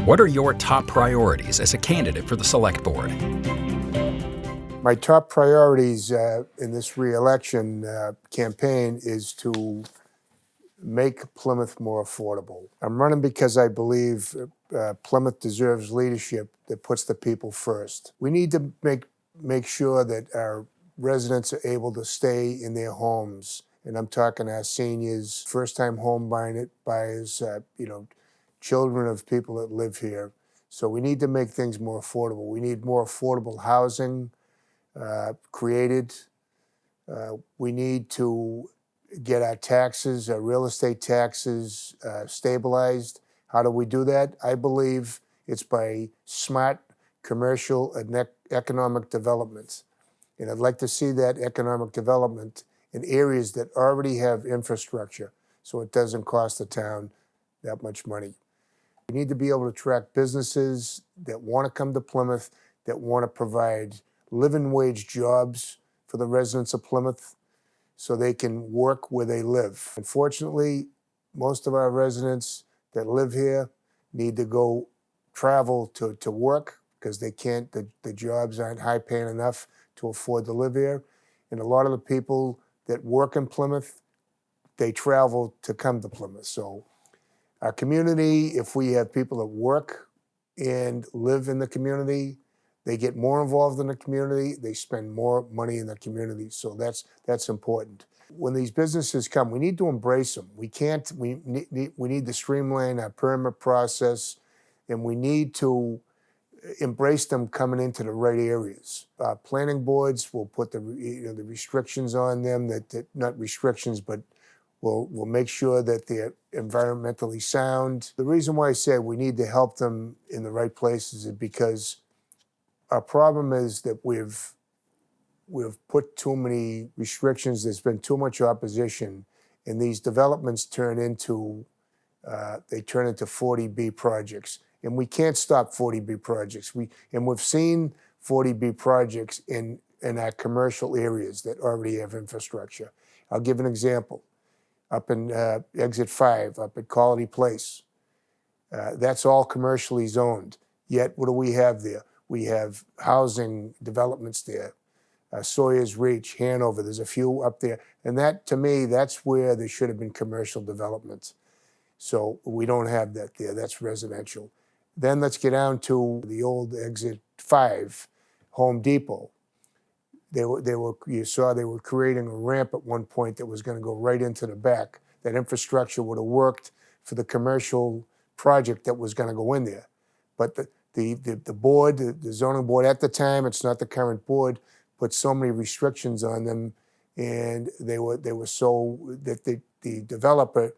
What are your top priorities as a candidate for the Select Board? My top priorities in this re-election campaign is to make Plymouth more affordable. I'm running because I believe Plymouth deserves leadership that puts the people first. We need to make sure that our residents are able to stay in their homes. And I'm talking our seniors, first-time home buyers, children of people that live here. So we need to make things more affordable. We need more affordable housing created. We need to get our taxes, our real estate taxes stabilized. How do we do that? I believe it's by smart commercial and economic development. And I'd like to see that economic development in areas that already have infrastructure so it doesn't cost the town that much money. We need to be able to attract businesses that want to come to Plymouth, that want to provide living wage jobs for the residents of Plymouth so they can work where they live. Unfortunately, most of our residents that live here need to go travel to work because they can't, the jobs aren't high paying enough to afford to live here. And a lot of the people that work in Plymouth, they travel to come to Plymouth. So our community, if we have people that work and live in the community, they get more involved in the community, they spend more money in the community. So that's important. When these businesses come, we need to embrace them. We need to streamline our permit process, and we need to embrace them coming into the right areas. Planning boards will put the restrictions on them, that not restrictions, but we'll make sure that they're environmentally sound. The reason why I say we need to help them in the right places is because our problem is that we've put too many restrictions. There's been too much opposition, and these developments turn into 40B projects, and we can't stop 40B projects. We've seen 40B projects in our commercial areas that already have infrastructure. I'll give an example. Up in Exit 5, up at Quality Place, that's all commercially zoned. Yet, what do we have there? We have housing developments there. Sawyer's Reach, Hanover, there's a few up there. And that, to me, that's where there should have been commercial development. So we don't have that there, that's residential. Then let's get down to the old Exit 5, Home Depot. You saw they were creating a ramp at one point that was going to go right into the back. That infrastructure would have worked for the commercial project that was going to go in there. But the board, the zoning board at the time, it's not the current board, put so many restrictions on them, and they were so that the developer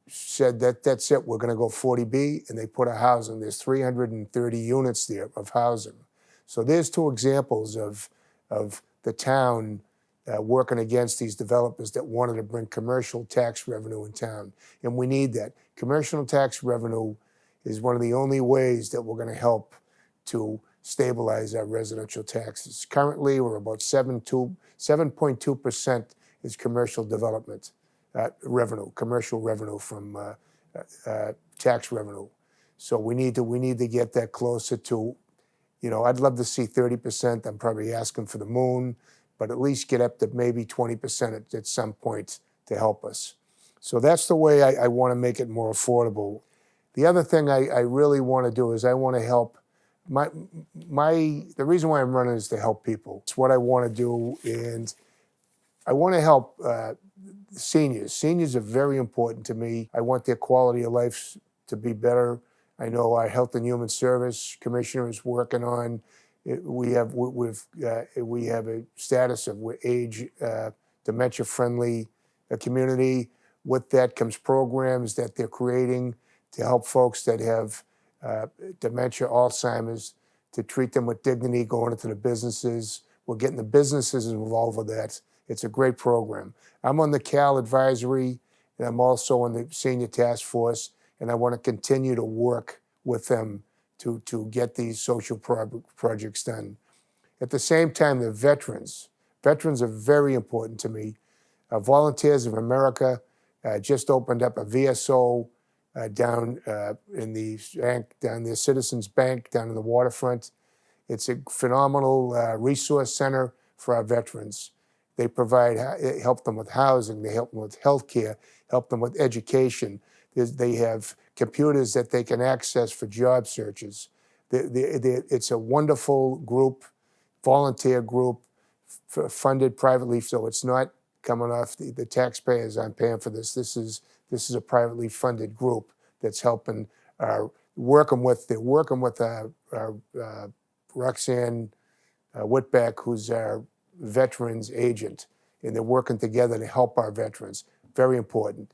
said that that's it, we're going to go 40B, and they put a housing. There's 330 units there of housing. So there's two examples of the town working against these developers that wanted to bring commercial tax revenue in town, and we need that. Commercial tax revenue is one of the only ways that we're going to help to stabilize our residential taxes. Currently, we're about 7.2% is commercial development revenue, commercial revenue from tax revenue. So we need to get that closer to, I'd love to see 30%. I'm probably asking for the moon, but at least get up to maybe 20% at some point to help us. So that's the way I want to make it more affordable. The other thing I really want to do is I want to help. The reason why I'm running is to help people. It's what I want to do, and I want to help seniors. Seniors are very important to me. I want their quality of life to be better. I know our Health and Human Service Commissioner is working on. We have a status of age dementia-friendly community. With that comes programs that they're creating to help folks that have dementia, Alzheimer's, to treat them with dignity, going into the businesses. We're getting the businesses involved with that. It's a great program. I'm on the CAL advisory, and I'm also on the senior task force, and I want to continue to work with them to get these social projects done. At the same time, the veterans are very important to me. Volunteers of America just opened up a VSO down in the bank, down the Citizens Bank, down in the waterfront. It's a phenomenal resource center for our veterans. They provide, help them with housing, they help them with health care, help them with education. They have computers that they can access for job searches. It's a wonderful group, volunteer group, funded privately, so it's not coming off the taxpayers aren't paying for this. This is a privately funded group that's helping, working with Roxanne Whitbeck, who's our veterans agent, and they're working together to help our veterans. Very important.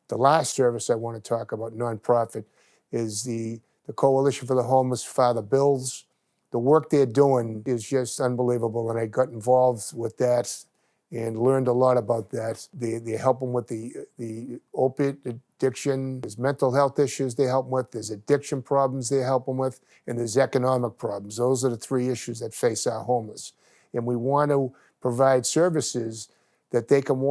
The last service I want to talk about, nonprofit, is the Coalition for the Homeless Father Bills. The work they're doing is just unbelievable, and I got involved with that and learned a lot about that. They help them with the opiate addiction. There's mental health issues they help them with. There's addiction problems they help them with, and there's economic problems. Those are the three issues that face our homeless. And we want to provide services that they can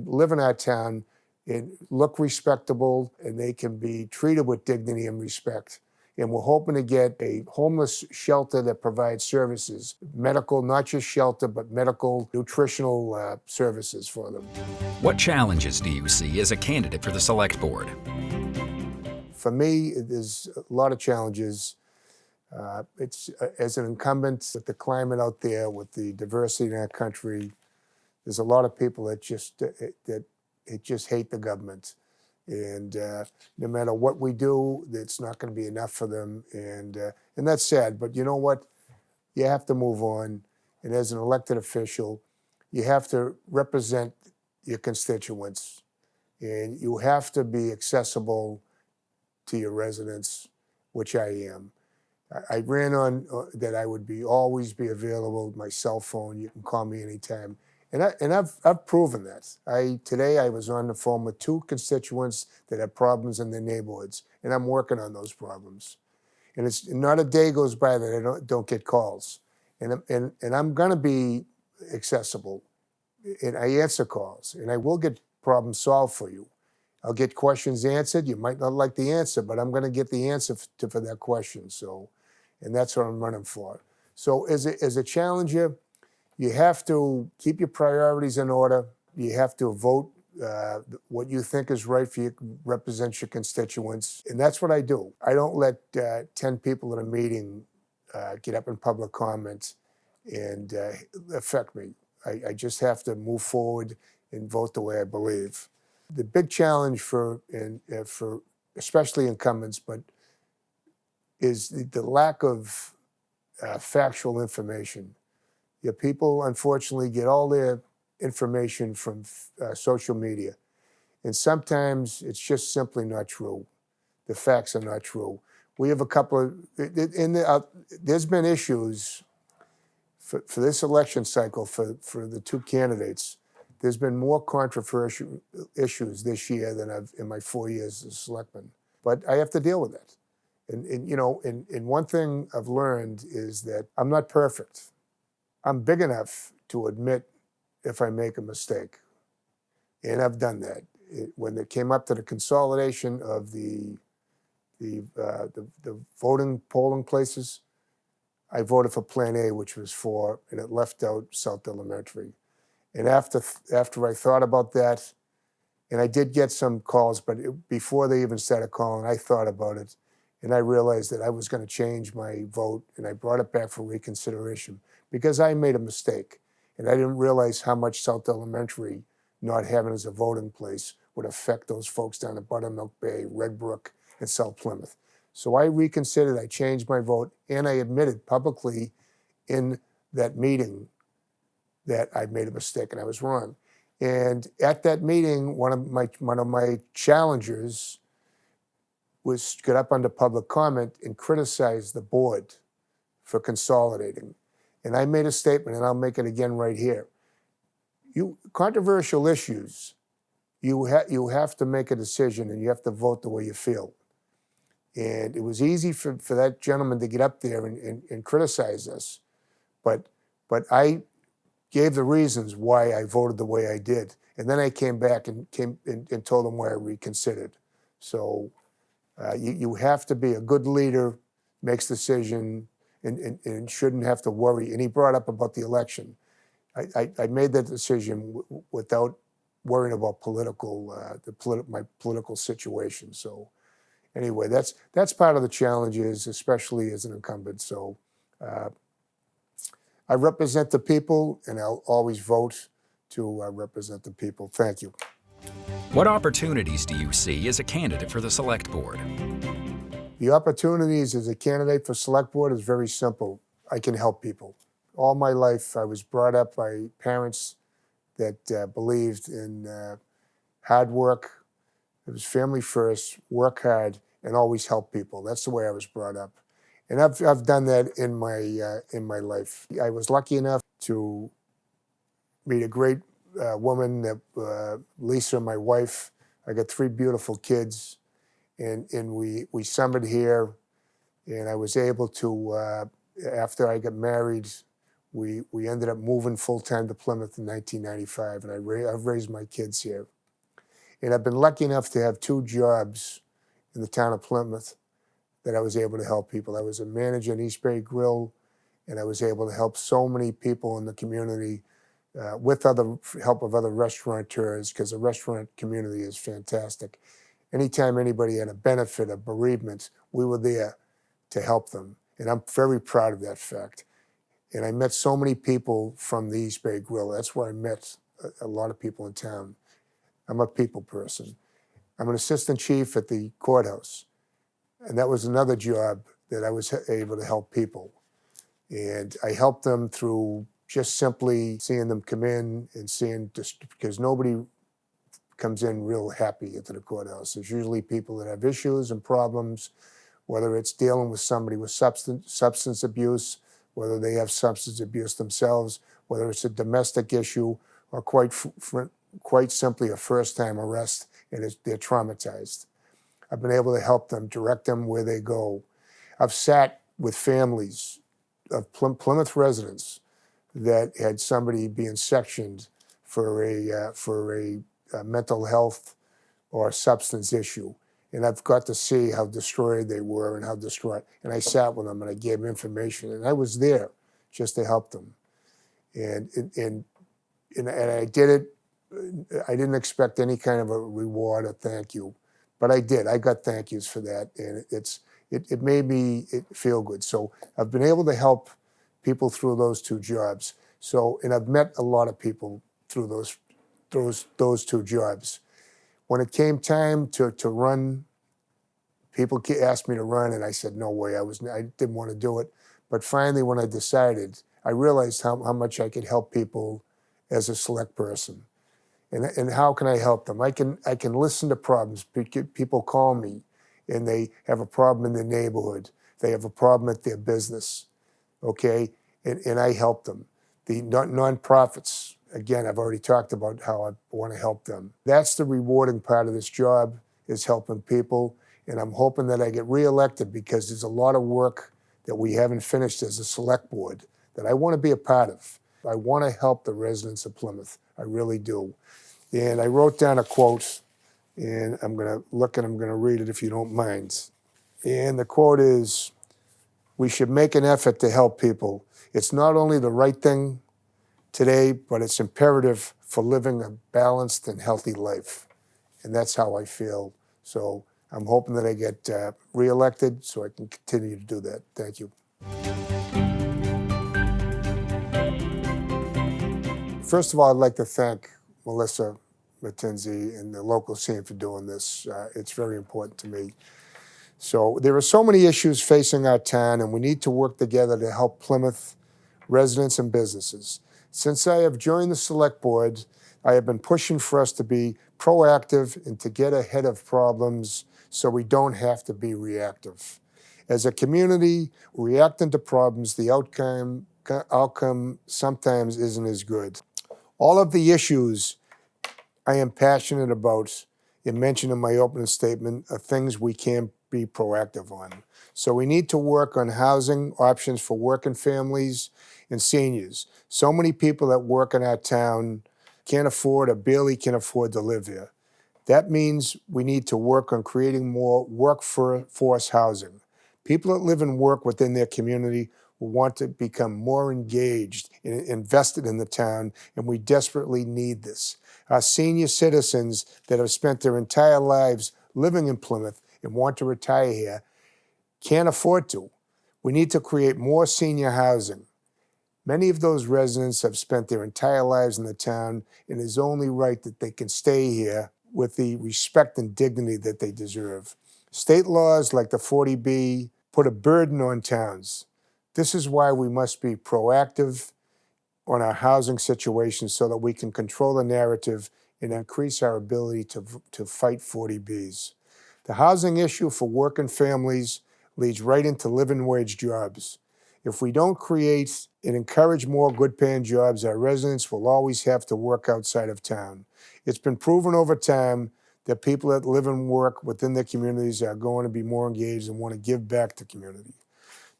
live in our town and look respectable, and they can be treated with dignity and respect. And we're hoping to get a homeless shelter that provides services, medical, not just shelter, but medical, nutritional services for them. What challenges do you see as a candidate for the Select Board? For me, there's a lot of challenges. It's as an incumbent with the climate out there, with the diversity in our country, there's a lot of people that just hate the government. And no matter what we do, it's not going to be enough for them. And that's sad. But you know what? You have to move on. And as an elected official, you have to represent your constituents. And you have to be accessible to your residents, which I am. I ran on that I would always be available, my cell phone. You can call me anytime. And I've proven that. Today I was on the phone with 2 constituents that have problems in their neighborhoods, and I'm working on those problems. And it's not a day goes by that I don't get calls. And I'm going to be accessible, and I answer calls, and I will get problems solved for you. I'll get questions answered. You might not like the answer, but I'm going to get the answer for that question. So, and that's what I'm running for. So as a challenger, you have to keep your priorities in order. You have to vote what you think is right for you, represent your constituents. And that's what I do. I don't let 10 people in a meeting get up in public comment and affect me. I just have to move forward and vote the way I believe. The big challenge for especially incumbents, but is the lack of factual information. Your people, unfortunately, get all their information from social media. And sometimes it's just simply not true. The facts are not true. We have a couple of, there's been issues for this election cycle for the 2 candidates. There's been more controversial issues this year than I've in my 4 years as selectman. But I have to deal with that. And one thing I've learned is that I'm not perfect. I'm big enough to admit if I make a mistake. And I've done that. When it came up to the consolidation of the voting polling places, I voted for Plan A, which was 4, and it left out South Elementary. And after I thought about that, and I did get some calls, but before they even started calling, I thought about it, and I realized that I was going to change my vote, and I brought it back for reconsideration because I made a mistake, and I didn't realize how much South Elementary not having as a voting place would affect those folks down at Buttermilk Bay, Red Brook, and South Plymouth. So I reconsidered, I changed my vote, and I admitted publicly in that meeting that I'd made a mistake and I was wrong. And at that meeting, one of my challengers got up under public comment and criticized the board for consolidating. And I made a statement, and I'll make it again right here. Controversial issues, you have to make a decision, and you have to vote the way you feel. And it was easy for that gentleman to get up there and criticize us, but I gave the reasons why I voted the way I did, and then I came back and told him why I reconsidered. So You have to be a good leader, makes decision, and shouldn't have to worry. And he brought up about the election. I made that decision without worrying about my political situation. So anyway, that's part of the challenges, especially as an incumbent. So I represent the people, and I'll always vote to represent the people. Thank you. What opportunities do you see as a candidate for the Select Board? The opportunities as a candidate for Select Board is very simple. I can help people. All my life, I was brought up by parents that believed in hard work. It was family first, work hard, and always help people. That's the way I was brought up. And I've done that in my life. I was lucky enough to meet a great woman, Lisa, my wife. I got 3 beautiful kids, and we summered here, and I was able to, after I got married, we ended up moving full-time to Plymouth in 1995, and I've raised my kids here. And I've been lucky enough to have 2 jobs in the town of Plymouth that I was able to help people. I was a manager in East Bay Grill, and I was able to help so many people in the community with help of other restaurateurs, because the restaurant community is fantastic. Anytime anybody had a benefit, a bereavement, we were there to help them. And I'm very proud of that fact. And I met so many people from the East Bay Grill. That's where I met a lot of people in town. I'm a people person. I'm an assistant chief at the courthouse. And that was another job that I was able to help people. And I helped them through just simply seeing them come in and seeing, because nobody comes in real happy into the courthouse. There's usually people that have issues and problems, whether it's dealing with somebody with substance abuse, whether they have substance abuse themselves, whether it's a domestic issue, or quite simply a first-time arrest, and they're traumatized. I've been able to help them, direct them where they go. I've sat with families of Plymouth residents that had somebody being sectioned for a mental health or substance issue. And I've got to see how destroyed they were and how distraught. And I sat with them and I gave them information. And I was there just to help them. And I did it. I didn't expect any kind of a reward or thank you. But I did. I got thank yous for that. And it made me feel good. So I've been able to help people through those 2 jobs. So, and I've met a lot of people through those 2 jobs. When it came time to run, people asked me to run, and I said, no way, I didn't want to do it. But finally, when I decided, I realized how much I could help people as a select person. And how can I help them? I can listen to problems. People call me, and they have a problem in their neighborhood. They have a problem at their business, okay? And I help them. The nonprofits, again, I've already talked about how I want to help them. That's the rewarding part of this job, is helping people. And I'm hoping that I get reelected, because there's a lot of work that we haven't finished as a select board that I want to be a part of. I want to help the residents of Plymouth. I really do. And I wrote down a quote, and I'm going to read it if you don't mind. And the quote is, we should make an effort to help people. It's not only the right thing today, but it's imperative for living a balanced and healthy life. And that's how I feel. So I'm hoping that I get reelected so I can continue to do that. Thank you. First of all, I'd like to thank Melissa McKenzie and the local scene for doing this. It's very important to me. So there are so many issues facing our town, and we need to work together to help Plymouth residents and businesses. Since I have joined the Select Board, I have been pushing for us to be proactive and to get ahead of problems so we don't have to be reactive. As a community, reacting to problems, the outcome sometimes isn't as good. All of the issues I am passionate about and mentioned in my opening statement are things we can be proactive on. So we need to work on housing options for working families and seniors. So many people that work in our town can't afford or barely can afford to live here. That means we need to work on creating more workforce housing. People that live and work within their community will want to become more engaged and invested in the town, and we desperately need this. Our senior citizens that have spent their entire lives living in Plymouth and want to retire here can't afford to. We need to create more senior housing. Many of those residents have spent their entire lives in the town, and it is only right that they can stay here with the respect and dignity that they deserve. State laws like the 40B put a burden on towns. This is why we must be proactive on our housing situation so that we can control the narrative and increase our ability to fight 40Bs. The housing issue for working families leads right into living wage jobs. If we don't create and encourage more good-paying jobs, our residents will always have to work outside of town. It's been proven over time that people that live and work within their communities are going to be more engaged and want to give back to the community.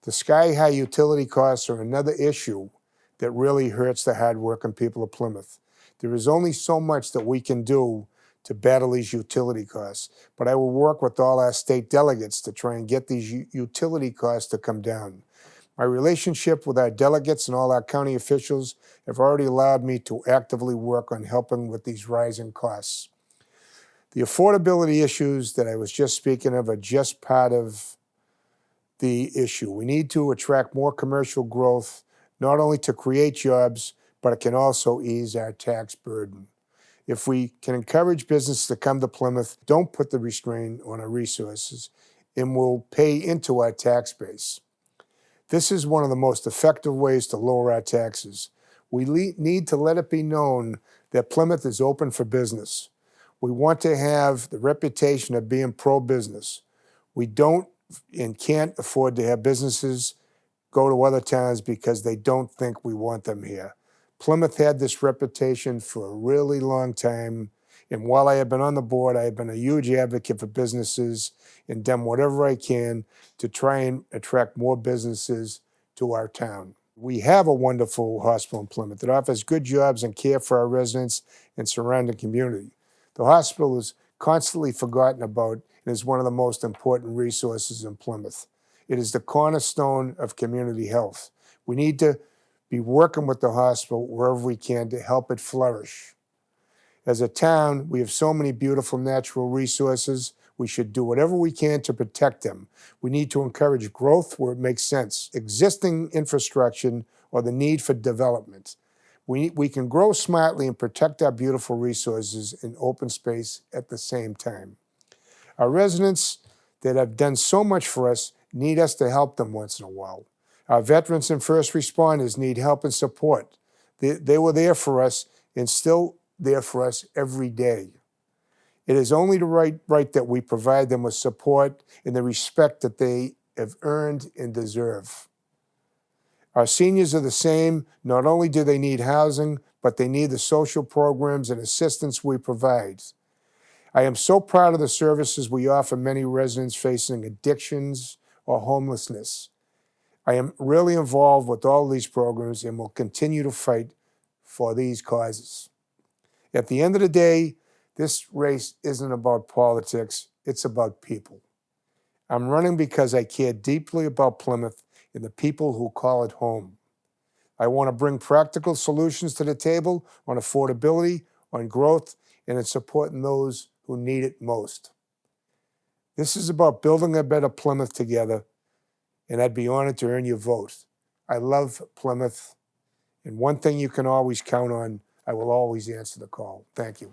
The sky-high utility costs are another issue that really hurts the hard-working people of Plymouth. There is only so much that we can do to battle these utility costs, but I will work with all our state delegates to try and get these utility costs to come down. My relationship with our delegates and all our county officials have already allowed me to actively work on helping with these rising costs. The affordability issues that I was just speaking of are just part of the issue. We need to attract more commercial growth, not only to create jobs, but it can also ease our tax burden. If we can encourage business to come to Plymouth, don't put the restraint on our resources, and will pay into our tax base. This is one of the most effective ways to lower our taxes. We need to let it be known that Plymouth is open for business. We want to have the reputation of being pro-business. We don't and can't afford to have businesses go to other towns because they don't think we want them here. Plymouth had this reputation for a really long time, and while I have been on the board, I have been a huge advocate for businesses and done whatever I can to try and attract more businesses to our town. We have a wonderful hospital in Plymouth that offers good jobs and care for our residents and surrounding community. The hospital is constantly forgotten about and is one of the most important resources in Plymouth. It is the cornerstone of community health. We need to be working with the hospital wherever we can to help it flourish. As a town, we have so many beautiful natural resources. We should do whatever we can to protect them. We need to encourage growth where it makes sense, existing infrastructure or the need for development. We can grow smartly and protect our beautiful resources in open space at the same time. Our residents that have done so much for us need us to help them once in a while. Our veterans and first responders need help and support. They were there for us and still there for us every day. It is only right that we provide them with support and the respect that they have earned and deserve. Our seniors are the same. Not only do they need housing, but they need the social programs and assistance we provide. I am so proud of the services we offer many residents facing addictions or homelessness. I am really involved with all these programs and will continue to fight for these causes. At the end of the day, this race isn't about politics, it's about people. I'm running because I care deeply about Plymouth and the people who call it home. I want to bring practical solutions to the table on affordability, on growth, and in supporting those who need it most. This is about building a better Plymouth together, and I'd be honored to earn your vote. I love Plymouth, and one thing you can always count on, I will always answer the call. Thank you.